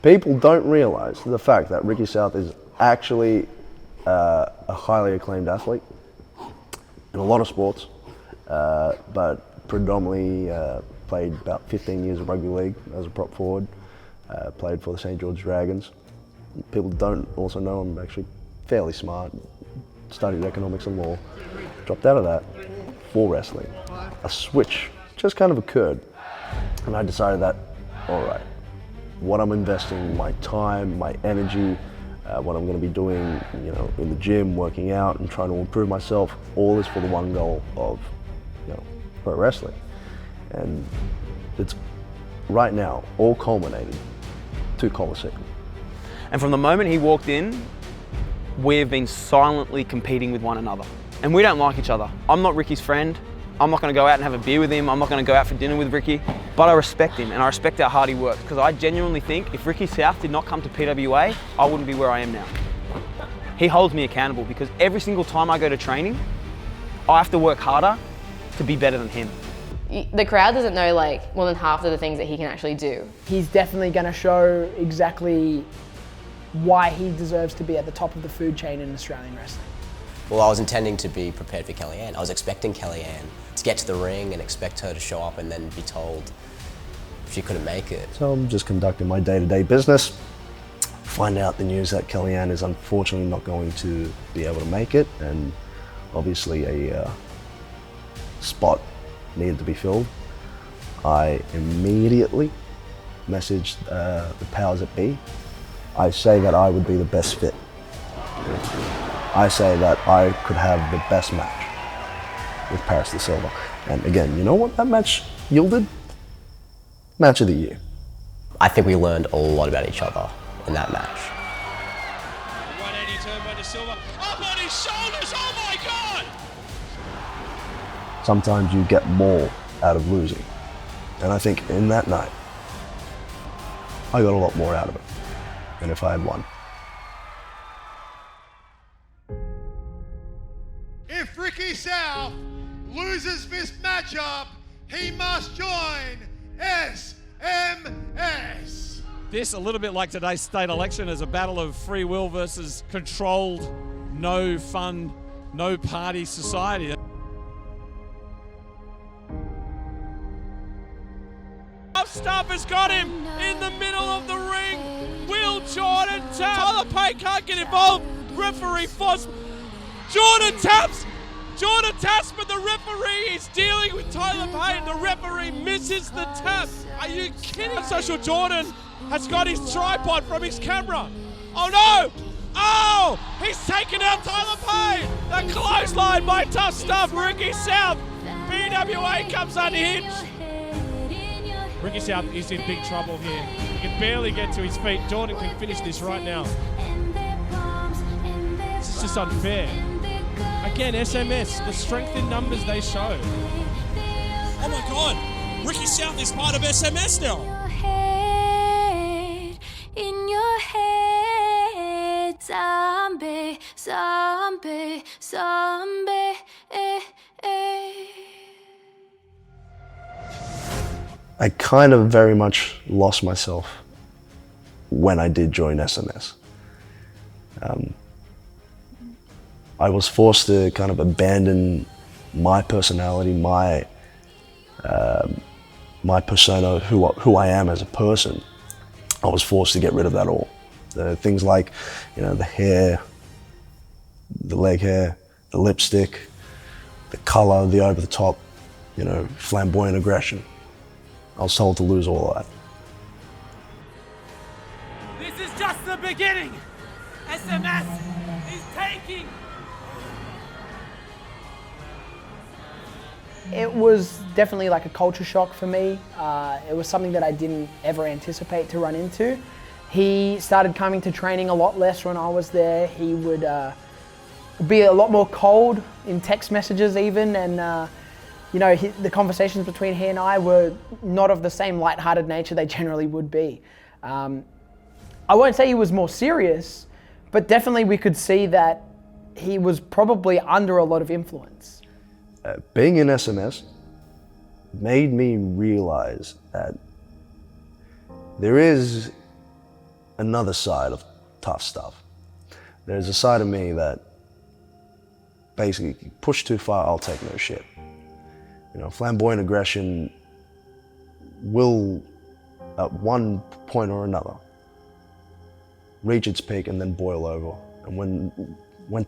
People don't realize the fact that Ricky South is actually a highly acclaimed athlete in a lot of sports, but predominantly played about 15 years of rugby league as a prop forward, played for the St. George Dragons. People don't also know I'm actually fairly smart, studied economics and law, dropped out of that for wrestling. A switch just kind of occurred, and I decided that, all right, what I'm investing, my time, my energy, what I'm going to be doing, in the gym, working out and trying to improve myself, all is for the one goal of, pro wrestling. And it's right now all culminated to Colosseum. And from the moment he walked in, we've been silently competing with one another. And we don't like each other. I'm not Ricky's friend. I'm not going to go out and have a beer with him. I'm not going to go out for dinner with Ricky. But I respect him and I respect how hard he works, because I genuinely think if Ricky South did not come to PWA, I wouldn't be where I am now. He holds me accountable because every single time I go to training, I have to work harder to be better than him. The crowd doesn't know more than half of the things that he can actually do. He's definitely going to show exactly why he deserves to be at the top of the food chain in Australian wrestling. Well, I was intending to be prepared for Kellyanne. I was expecting Kellyanne to get to the ring and expect her to show up and then be told she couldn't make it. So I'm just conducting my day-to-day business, find out the news that Kellyanne is unfortunately not going to be able to make it, and obviously a spot needed to be filled. I immediately messaged the powers that be. I say that I would be the best fit. I say that I could have the best match with Paris De Silva. And again, you know what that match yielded? Match of the year. I think we learned a lot about each other in that match. 180 turn by De Silva. Up on his shoulders, oh my God! Sometimes you get more out of losing. And I think in that night, I got a lot more out of it than if I had won. If Ricky South loses this matchup, he must join SMS. This, a little bit like today's state election, is a battle of free will versus controlled, no fun, no party society. Tuff Stuff has got him in the middle of the ring. Will Jordan tap? Tyler Payne can't get involved. Referee Foss. Jordan taps, but the referee is dealing with Tyler Payne. The referee misses the tap. Are you kidding? Social Jordan has got his tripod from his camera. Oh no! Oh! He's taken out Tyler Payne! The clothesline by Tuff Stuff, Ricky South. PWA comes unhinged. Ricky South is in big trouble here. He can barely get to his feet. Jordan can finish this right now. This is just unfair. Again, SMS, the strength in numbers they show. Oh my God, Ricky South is part of SMS now. In your head, zombie, zombie, zombie, I kind of very much lost myself when I did join SMS. I was forced to kind of abandon my personality, my persona, who I am as a person. I was forced to get rid of that all. Things like, the hair, the leg hair, the lipstick, the color, the over the top, flamboyant aggression. I was told to lose all of that. This is just the beginning. SMS is taking. It was definitely like a culture shock for me. It was something that I didn't ever anticipate to run into. He started coming to training a lot less when I was there. He would be a lot more cold in text messages even, and the conversations between he and I were not of the same lighthearted nature they generally would be. I won't say he was more serious, but definitely we could see that he was probably under a lot of influence. Being in SMS made me realize that there is another side of Tuff Stuff. There's a side of me that basically, push too far, I'll take no shit. You know, flamboyant aggression will, at one point or another, reach its peak and then boil over. And when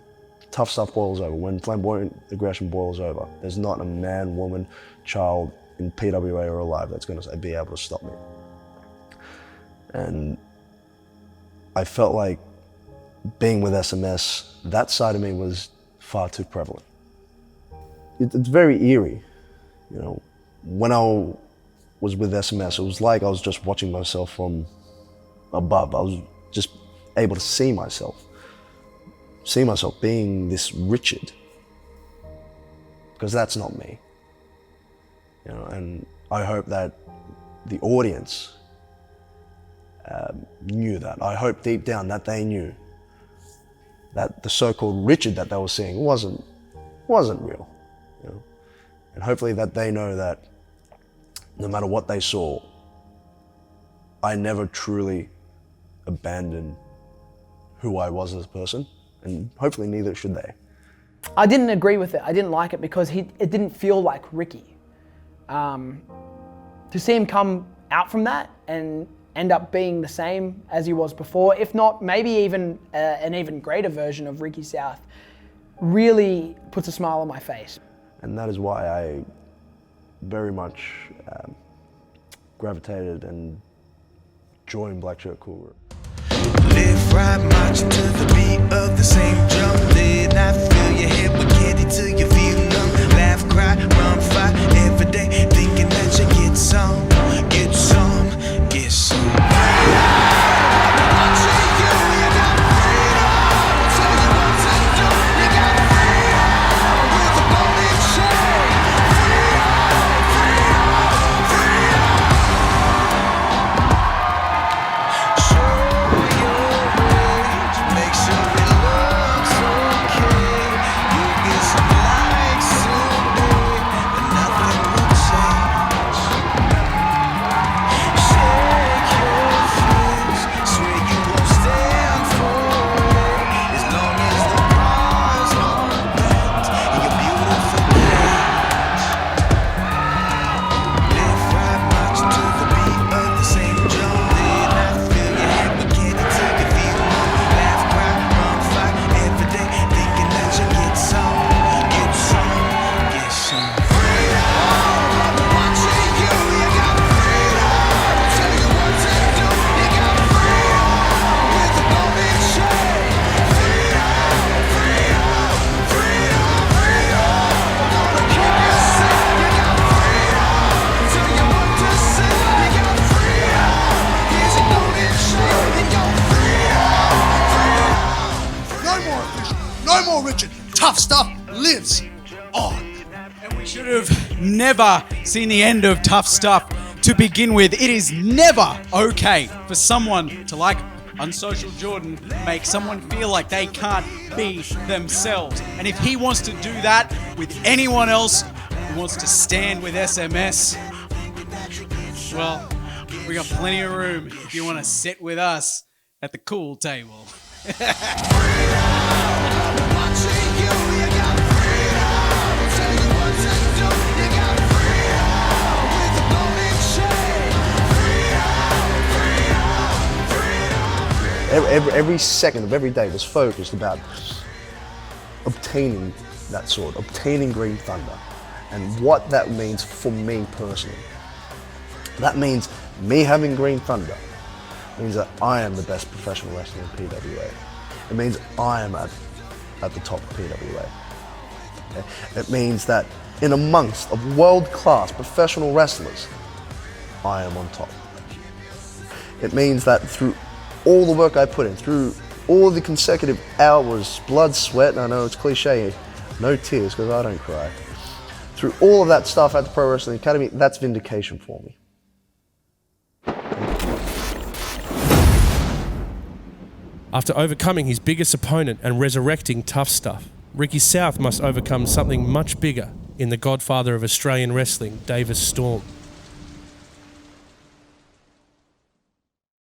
Tuff Stuff boils over, when flamboyant aggression boils over, there's not a man, woman, child in PWA or alive that's going to be able to stop me. And I felt like being with SMS, that side of me was far too prevalent. It's very eerie, you know. When I was with SMS, it was like I was just watching myself from above. I was just able to see myself being this Richard, because that's not me, you know. And I hope that the audience knew that. I hope deep down that they knew that the so-called Richard that they were seeing wasn't real, you know. And hopefully that they know that no matter what they saw, I never truly abandoned who I was as a person, and hopefully neither should they. I didn't agree with it. I didn't like it because it didn't feel like Ricky. To see him come out from that and end up being the same as he was before, if not maybe even an even greater version of Ricky South, really puts a smile on my face. And that is why I very much gravitated and joined Black Shirt Cool Group. Live right, marching to the beat of the same drum. Did not feel your head will get it till you feel numb. Laugh, cry, run, fight every day, thinking that you get some, get some, get some. No more Richard. Tuff Stuff lives on. And we should have never seen the end of Tuff Stuff to begin with. It is never okay for someone to, like Unsocial Jordan, make someone feel like they can't be themselves. And if he wants to do that with anyone else who wants to stand with SMS, well, we got plenty of room if you want to sit with us at the cool table. Every second of every day was focused about obtaining that sword, obtaining Green Thunder, and what that means for me personally. That means me having Green Thunder means that I am the best professional wrestler in PWA. It means I am at the top of PWA. Okay? It means that in amongst of world-class professional wrestlers, I am on top. It means that through all the work I put in, through all the consecutive hours, blood, sweat, and I know it's cliche, no tears because I don't cry. Through all of that stuff at the Pro Wrestling Academy, that's vindication for me. After overcoming his biggest opponent and resurrecting Tuff Stuff, Ricky South must overcome something much bigger in the godfather of Australian wrestling, Davis Storm.